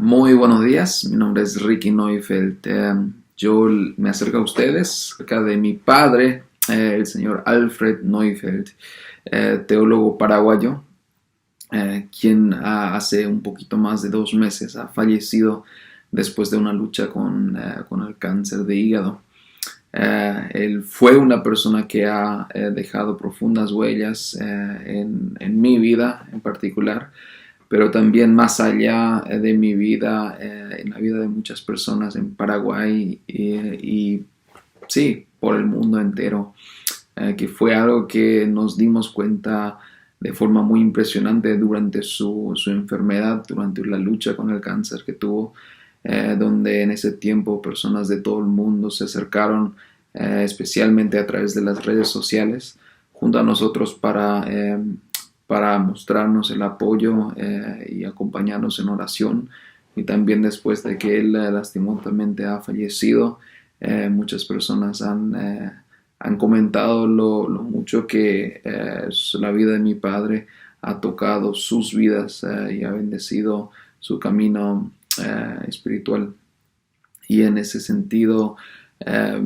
Muy buenos días, mi nombre es Ricky Neufeld. Yo me acerco a ustedes acerca de mi padre, el señor Alfred Neufeld, teólogo paraguayo, quien hace un poquito más de 2 meses ha fallecido después de una lucha con el cáncer de hígado. Él fue una persona que ha dejado profundas huellas en mi vida en particular, pero también más allá de mi vida, en la vida de muchas personas en Paraguay y sí, por el mundo entero, que fue algo que nos dimos cuenta de forma muy impresionante durante su enfermedad, durante la lucha con el cáncer que tuvo, donde en ese tiempo personas de todo el mundo se acercaron, especialmente a través de las redes sociales, junto a nosotros para mostrarnos el apoyo y acompañarnos en oración. Y también después de que él lastimosamente ha fallecido, muchas personas han comentado lo mucho que la vida de mi padre ha tocado sus vidas y ha bendecido su camino espiritual. Y en ese sentido, eh,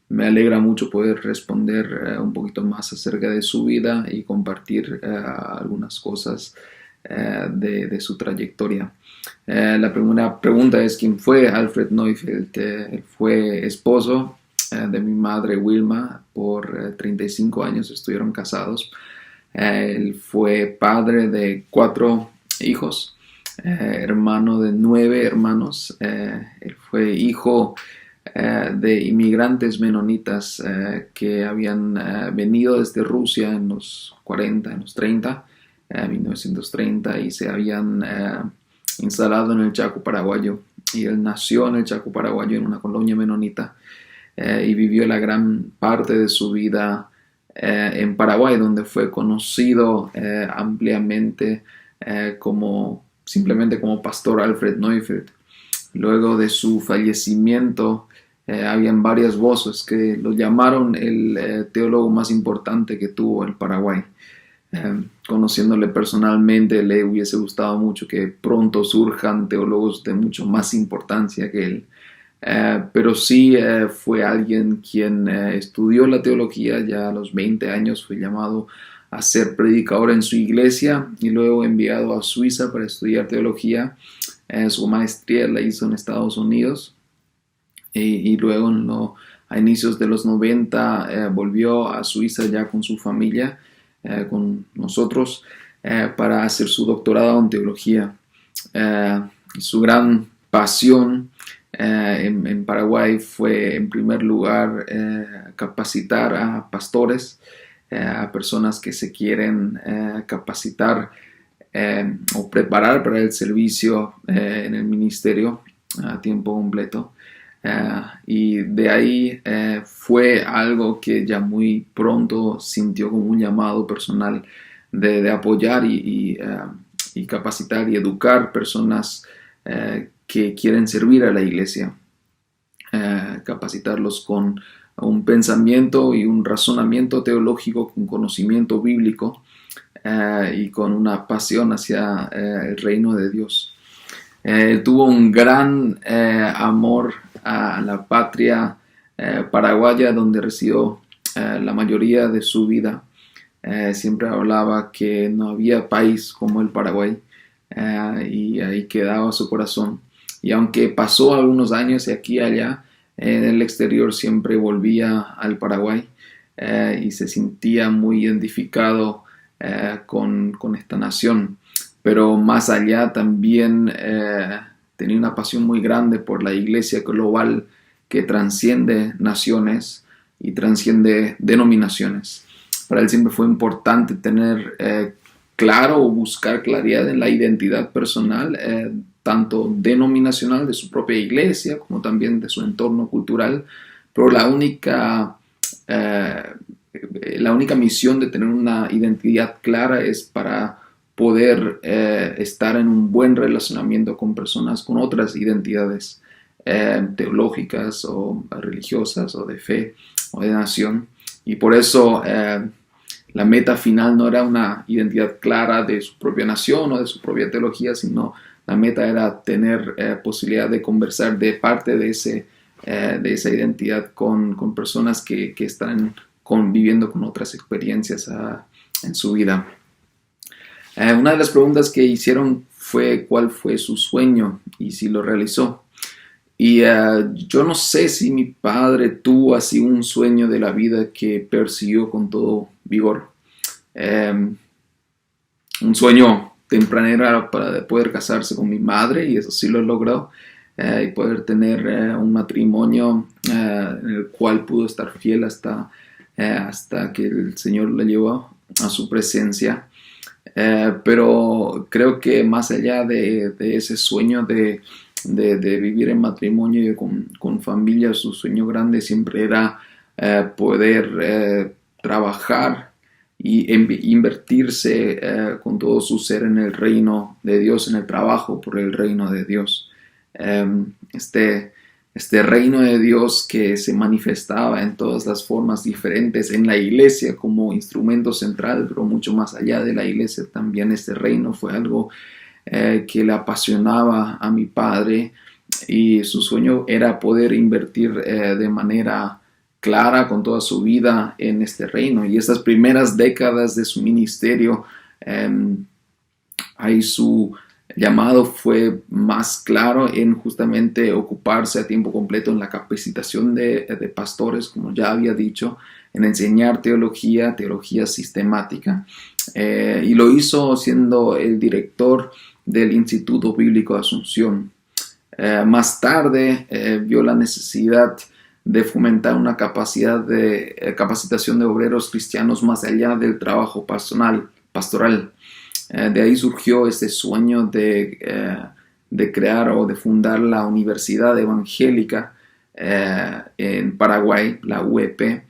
me alegra mucho poder responder un poquito más acerca de su vida y compartir algunas cosas de su trayectoria. La primera pregunta es: ¿quién fue Alfred Neufeld? Fue esposo de mi madre Wilma por 35 años, estuvieron casados. Él fue padre de 4 hijos, hermano de 9 hermanos. Él fue hijo de inmigrantes menonitas que habían venido desde Rusia en los 40, en los 30, 1930, y se habían instalado en el Chaco paraguayo. Y él nació en el Chaco paraguayo, en una colonia menonita, y vivió la gran parte de su vida en Paraguay, donde fue conocido ampliamente simplemente como Pastor Alfred Neufeld. Luego de su fallecimiento, habían varias voces que lo llamaron el teólogo más importante que tuvo el Paraguay. Conociéndole personalmente, le hubiese gustado mucho que pronto surjan teólogos de mucho más importancia que él. Pero sí fue alguien quien estudió la teología. Ya a los 20 años fue llamado a ser predicador en su iglesia y luego enviado a Suiza para estudiar teología. Su maestría la hizo en Estados Unidos y luego a inicios de los 90 volvió a Suiza ya con su familia, con nosotros, para hacer su doctorado en teología. Su gran pasión en Paraguay fue, en primer lugar, capacitar a pastores, a personas que se quieren capacitar o preparar para el servicio en el ministerio a tiempo completo. Y de ahí fue algo que ya muy pronto sintió como un llamado personal de apoyar y capacitar y educar personas que quieren servir a la iglesia, capacitarlos con un pensamiento y un razonamiento teológico, con conocimiento bíblico y con una pasión hacia el reino de Dios. Tuvo un gran amor a la patria paraguaya, donde residió la mayoría de su vida. Siempre hablaba que no había país como el Paraguay, y ahí quedaba su corazón. Y aunque pasó algunos años de aquí a allá, en el exterior siempre volvía al Paraguay y se sentía muy identificado con esta nación. Pero más allá también tenía una pasión muy grande por la iglesia global que transciende naciones y transciende denominaciones. Para él siempre fue importante tener claro o buscar claridad en la identidad personal, tanto denominacional de su propia iglesia como también de su entorno cultural. Pero la única misión de tener una identidad clara es para poder estar en un buen relacionamiento con personas con otras identidades teológicas o religiosas o de fe o de nación. Y por eso la meta final no era una identidad clara de su propia nación o de su propia teología, sino la meta era tener posibilidad de conversar de parte de esa identidad con personas que están conviviendo con otras experiencias en su vida. Una de las preguntas que hicieron fue cuál fue su sueño y si lo realizó. Y yo no sé si mi padre tuvo así un sueño de la vida que persiguió con todo vigor. Un sueño tempranero era para poder casarse con mi madre, y eso sí lo logró. Y poder tener un matrimonio en el cual pudo estar fiel hasta que el Señor le llevó a su presencia. Pero creo que más allá de ese sueño de vivir en matrimonio y con familia, su sueño grande siempre era poder trabajar y invertirse con todo su ser en el reino de Dios, en el trabajo por el reino de Dios. Este reino de Dios que se manifestaba en todas las formas diferentes en la iglesia como instrumento central, pero mucho más allá de la iglesia también este reino fue algo que le apasionaba a mi padre, y su sueño era poder invertir de manera clara con toda su vida en este reino. Y estas primeras décadas de su ministerio, ahí su llamado fue más claro en justamente ocuparse a tiempo completo en la capacitación de pastores, como ya había dicho, en enseñar teología sistemática, y lo hizo siendo el director del Instituto Bíblico de Asunción. Más tarde vio la necesidad de fomentar una capacitación de obreros cristianos más allá del trabajo pastoral. De ahí surgió este sueño de crear o de fundar la Universidad Evangélica en Paraguay, la UEP,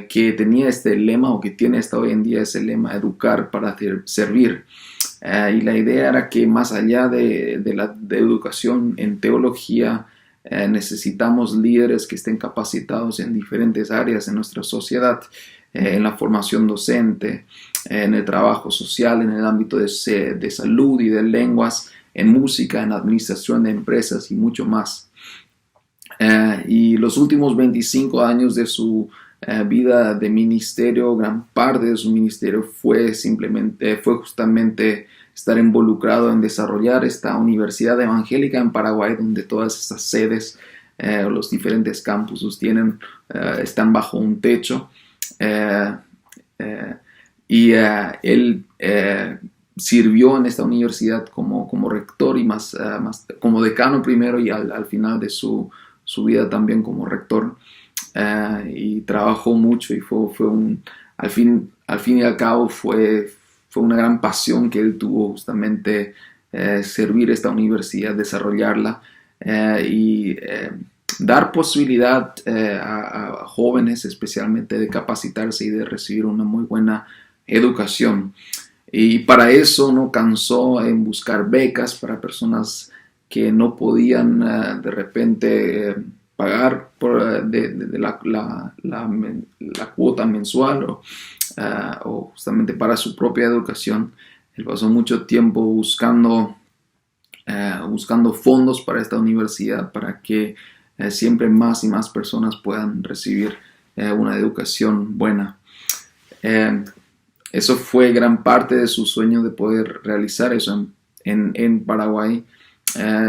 que tenía este lema, o que tiene hasta hoy en día ese lema: educar para servir. Y la idea era que más allá de educación en teología, necesitamos líderes que estén capacitados en diferentes áreas de nuestra sociedad, en la formación docente, en el trabajo social, en el ámbito de salud y de lenguas, en música, en administración de empresas y mucho más. Y los últimos 25 años de su vida de ministerio, gran parte de su ministerio fue justamente estar involucrado en desarrollar esta universidad evangélica en Paraguay, donde todas estas sedes, los diferentes campuses están bajo un techo. Él sirvió en esta universidad como rector y más como decano primero, y al final de su vida también como rector, y trabajó mucho, y al fin y al cabo fue una gran pasión que él tuvo, justamente servir esta universidad, desarrollarla, y dar posibilidad a jóvenes especialmente de capacitarse y de recibir una muy buena educación. Y para eso no cansó en buscar becas para personas que no podían de repente pagar por la cuota mensual o justamente para su propia educación. Él pasó mucho tiempo buscando fondos para esta universidad, para que siempre más y más personas puedan recibir una educación buena. Eso fue gran parte de su sueño, de poder realizar eso en Paraguay,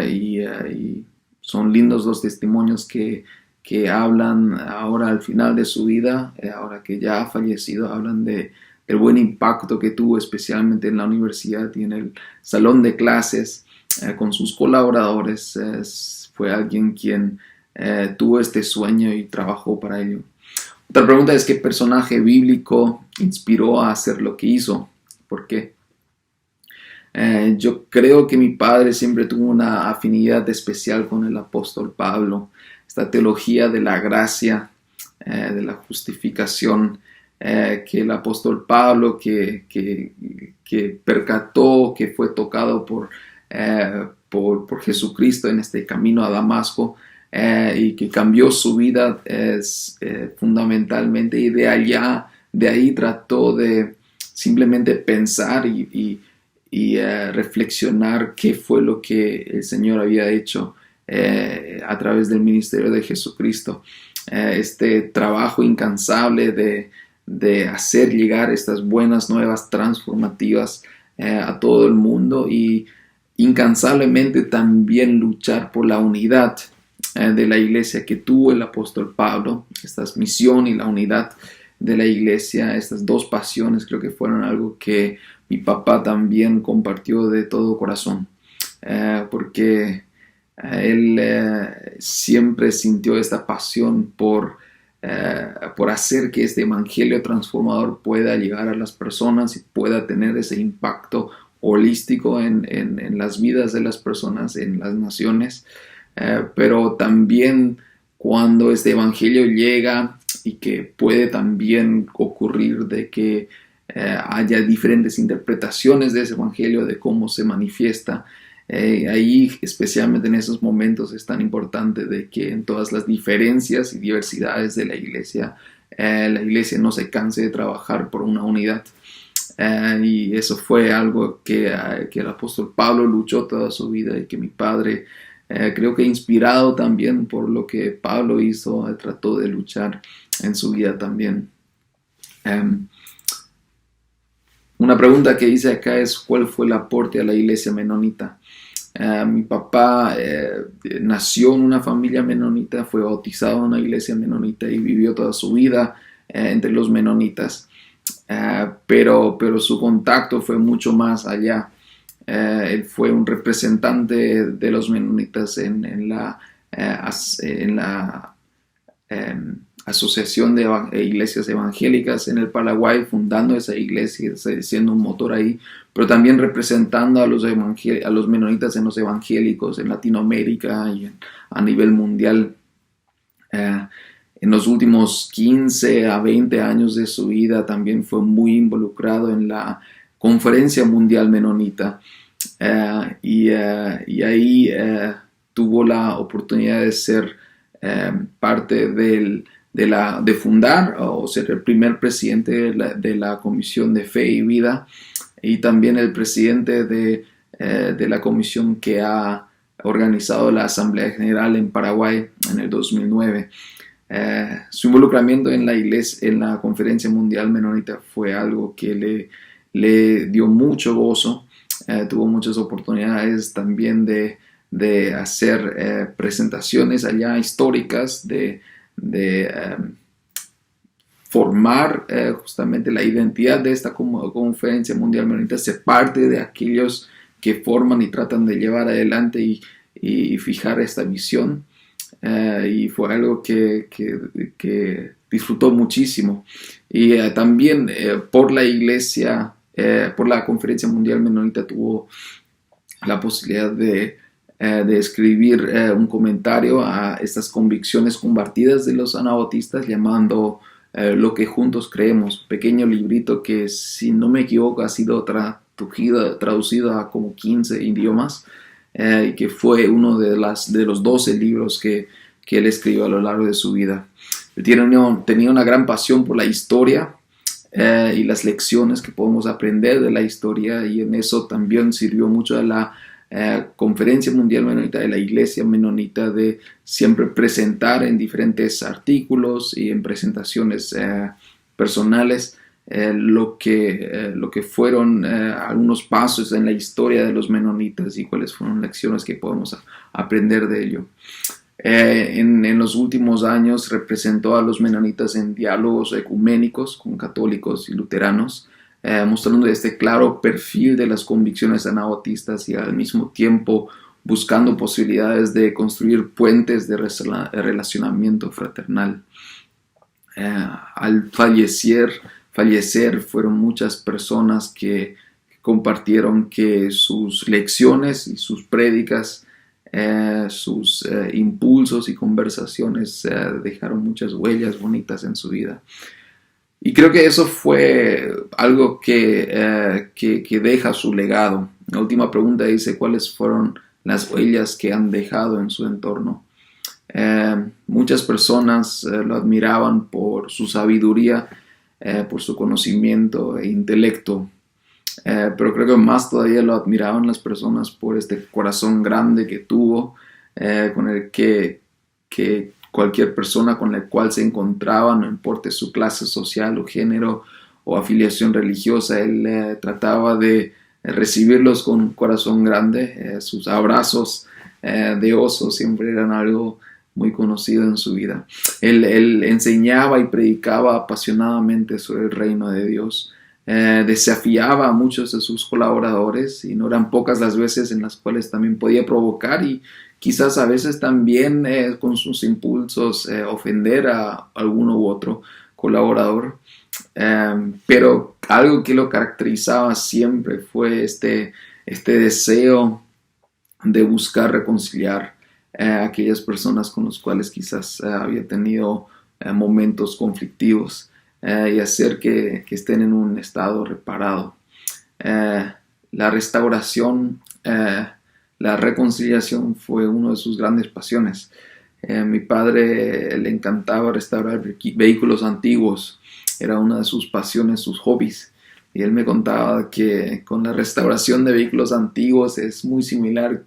y son lindos los testimonios que hablan ahora al final de su vida, ahora que ya ha fallecido, hablan del buen impacto que tuvo, especialmente en la universidad y en el salón de clases, con sus colaboradores. Fue alguien quien tuvo este sueño y trabajó para ello. Otra pregunta es: ¿qué personaje bíblico inspiró a hacer lo que hizo? ¿Por qué? Yo creo que mi padre siempre tuvo una afinidad especial con el apóstol Pablo. Esta teología de la gracia, de la justificación, que el apóstol Pablo, que percató, que fue tocado por Jesucristo en este camino a Damasco, y que cambió su vida fundamentalmente, y de allá de ahí trató de simplemente pensar y reflexionar qué fue lo que el Señor había hecho a través del ministerio de Jesucristo. Este trabajo incansable de hacer llegar estas buenas nuevas transformativas a todo el mundo, y incansablemente también luchar por la unidad de la iglesia que tuvo el apóstol Pablo. Esta misión y la unidad de la iglesia, estas dos pasiones, creo que fueron algo que mi papá también compartió de todo corazón, porque él siempre sintió esta pasión por hacer que este evangelio transformador pueda llegar a las personas y pueda tener ese impacto holístico en las vidas de las personas, en las naciones. Pero también cuando este evangelio llega, y que puede también ocurrir de que haya diferentes interpretaciones de ese evangelio, de cómo se manifiesta, ahí, especialmente en esos momentos, es tan importante de que en todas las diferencias y diversidades de la iglesia no se canse de trabajar por una unidad. Y eso fue algo que el apóstol Pablo luchó toda su vida, y que mi padre, creo que inspirado también por lo que Pablo hizo, trató de luchar en su vida también. Una pregunta que hice acá es: ¿cuál fue el aporte a la iglesia menonita? Mi papá nació en una familia menonita, fue bautizado en una iglesia menonita y vivió toda su vida entre los menonitas, pero su contacto fue mucho más allá. Él fue un representante de los menonitas en la Asociación de Iglesias Evangélicas en el Paraguay, fundando esa iglesia, siendo un motor ahí, pero también representando a los menonitas en los evangélicos en Latinoamérica y a nivel mundial. En los últimos 15 a 20 años de su vida también fue muy involucrado en la Conferencia Mundial Menonita, y ahí tuvo la oportunidad de ser parte de fundar o ser el primer presidente de la Comisión de Fe y Vida, y también el presidente de la comisión que ha organizado la Asamblea General en Paraguay en el 2009. Su involucramiento en la iglesia, en la Conferencia Mundial Menonita, fue algo que le dio mucho gozo. Tuvo muchas oportunidades también de hacer presentaciones allá históricas, de formar justamente la identidad de esta Conferencia Mundial Menonita, ser parte de aquellos que forman y tratan de llevar adelante y fijar esta visión. Y fue algo que disfrutó muchísimo. Y también por la iglesia, por la Conferencia Mundial Menonita, tuvo la posibilidad de escribir un comentario a estas convicciones compartidas de los anabautistas, llamando Lo que juntos creemos, pequeño librito que, si no me equivoco, ha sido traducido a como 15 idiomas, y que fue uno de los 12 libros que él escribió a lo largo de su vida. Él tenía una gran pasión por la historia y las lecciones que podemos aprender de la historia, y en eso también sirvió mucho a la Conferencia Mundial Menonita, de la Iglesia Menonita, de siempre presentar en diferentes artículos y en presentaciones personales lo que fueron algunos pasos en la historia de los menonitas y cuáles fueron lecciones que podemos aprender de ello. En los últimos años representó a los menonitas en diálogos ecuménicos con católicos y luteranos, mostrando este claro perfil de las convicciones anabautistas, y al mismo tiempo buscando posibilidades de construir puentes de relacionamiento fraternal. Al fallecer fueron muchas personas que compartieron que sus lecciones y sus prédicas, sus impulsos y conversaciones dejaron muchas huellas bonitas en su vida. Y creo que eso fue algo que deja su legado. La última pregunta dice: ¿cuáles fueron las huellas que han dejado en su entorno? Muchas personas lo admiraban por su sabiduría por su conocimiento e intelecto. Pero creo que más todavía lo admiraban las personas por este corazón grande que tuvo, con el que cualquier persona con la cual se encontraba, no importa su clase social o género o afiliación religiosa, él trataba de recibirlos con un corazón grande. Sus abrazos de oso siempre eran algo muy conocido en su vida. Él enseñaba y predicaba apasionadamente sobre el reino de Dios. Desafiaba a muchos de sus colaboradores, y no eran pocas las veces en las cuales también podía provocar y quizás a veces también con sus impulsos ofender a alguno u otro colaborador. Pero algo que lo caracterizaba siempre fue este deseo de buscar reconciliar a aquellas personas con las cuales quizás había tenido momentos conflictivos, y hacer que estén en un estado reparado. La restauración, la reconciliación fue una de sus grandes pasiones. Mi padre le encantaba restaurar vehículos antiguos, era una de sus pasiones, sus hobbies. Y él me contaba que con la restauración de vehículos antiguos es muy similar,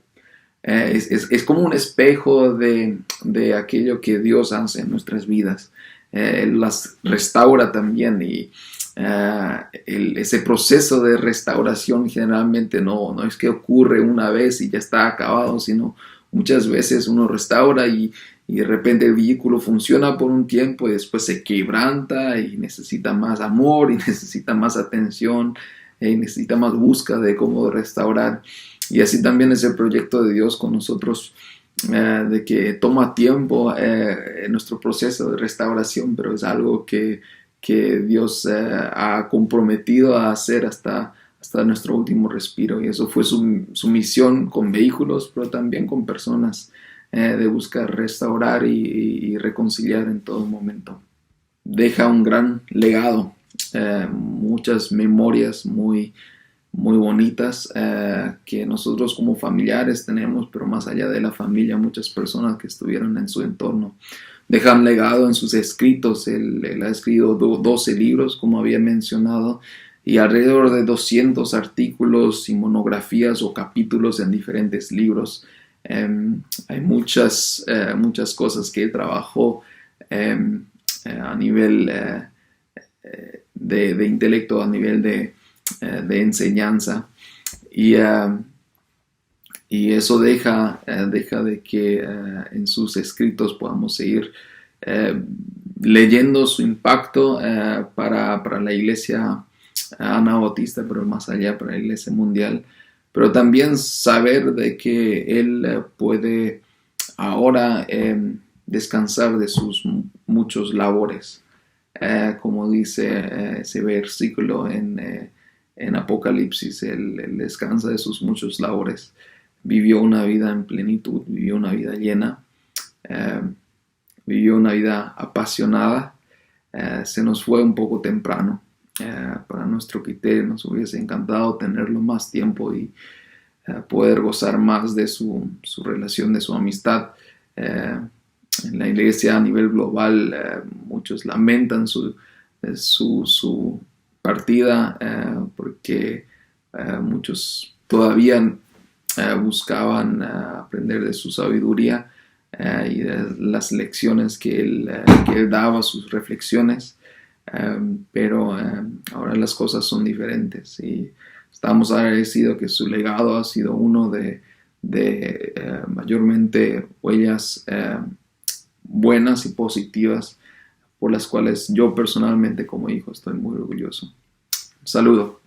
es como un espejo de aquello que Dios hace en nuestras vidas. Él las restaura también, y ese proceso de restauración generalmente no es que ocurre una vez y ya está acabado, sino muchas veces uno restaura y de repente el vehículo funciona por un tiempo y después se quebranta y necesita más amor y necesita más atención y necesita más búsqueda de cómo restaurar. Y así también es el proyecto de Dios con nosotros, de que toma tiempo en nuestro proceso de restauración, pero es algo que Dios ha comprometido a hacer hasta nuestro último respiro. Y eso fue su misión con vehículos, pero también con personas, de buscar restaurar y reconciliar en todo momento. Deja un gran legado, muchas memorias muy bonitas, que nosotros como familiares tenemos, pero más allá de la familia, muchas personas que estuvieron en su entorno dejan legado en sus escritos. Él ha escrito 12 libros, como había mencionado, y alrededor de 200 artículos y monografías o capítulos en diferentes libros. Hay muchas cosas que él trabajó a nivel de intelecto, a nivel de enseñanza, y eso deja de que en sus escritos podamos seguir leyendo su impacto para la iglesia anabautista, pero más allá para la iglesia mundial, pero también saber de que él puede ahora descansar de sus muchos labores, como dice ese versículo en Apocalipsis. Él descansa de sus muchos labores. Vivió una vida en plenitud, vivió una vida llena, vivió una vida apasionada. Se nos fue un poco temprano. Para nuestro criterio nos hubiese encantado tenerlo más tiempo y poder gozar más de su relación, de su amistad. En la iglesia a nivel global, muchos lamentan su partida, porque muchos todavía buscaban aprender de su sabiduría y de las lecciones que él daba, sus reflexiones. Pero ahora las cosas son diferentes y estamos agradecidos que su legado ha sido uno de mayormente huellas buenas y positivas, por las cuales yo personalmente como hijo estoy muy orgulloso. Un saludo.